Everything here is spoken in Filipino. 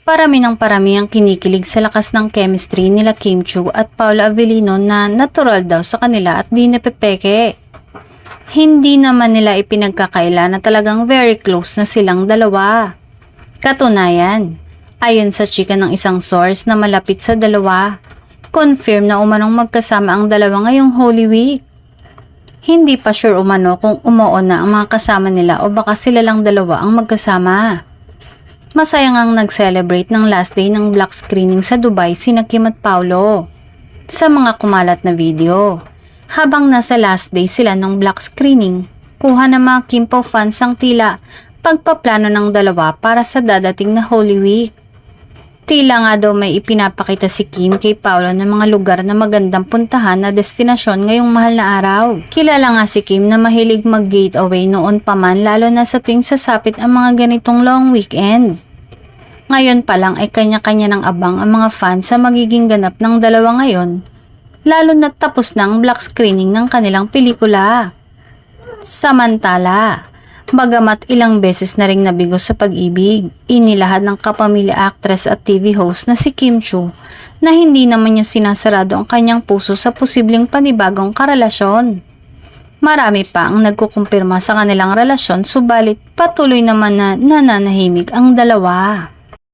Parami ng parami ang kinikilig sa lakas ng chemistry nila Kim Chiu at Paolo Avellino na natural daw sa kanila at di napepeke. Hindi naman nila ipinagkakaila na talagang very close na silang dalawa. Katunayan, ayon sa chika ng isang source na malapit sa dalawa, confirm na umanong magkasama ang dalawa ngayong Holy Week. Hindi pa sure umano kung umuo na ang mga kasama nila o baka sila lang dalawa ang magkasama. Masaya ngang nag-celebrate ng last day ng black screening sa Dubai sina Kim at Paolo sa mga kumalat na video. Habang nasa last day sila ng black screening, kuha ng mga Kimpo fans ang tila pagpaplano ng dalawa para sa dadating na Holy Week. Tila nga daw may ipinapakita si Kim kay Paolo ng mga lugar na magandang puntahan na destinasyon ngayong mahal na araw. Kilala nga si Kim na mahilig mag-getaway noon pa man lalo na sa tuwing sasapit ang mga ganitong long weekend. Ngayon pa lang ay kanya-kanya ng abang ang mga fans sa magiging ganap ng dalawa ngayon, lalo na tapos na ang black screening ng kanilang pelikula. Samantala, bagamat ilang beses na ring nabigo sa pag-ibig, inilahad ng kapamilya actress at TV host na si Kim Chiu na hindi naman niya sinasarado ang kanyang puso sa posibleng panibagong karelasyon. Marami pa ang nagkukumpirma sa kanilang relasyon subalit patuloy naman na nananahimik ang dalawa.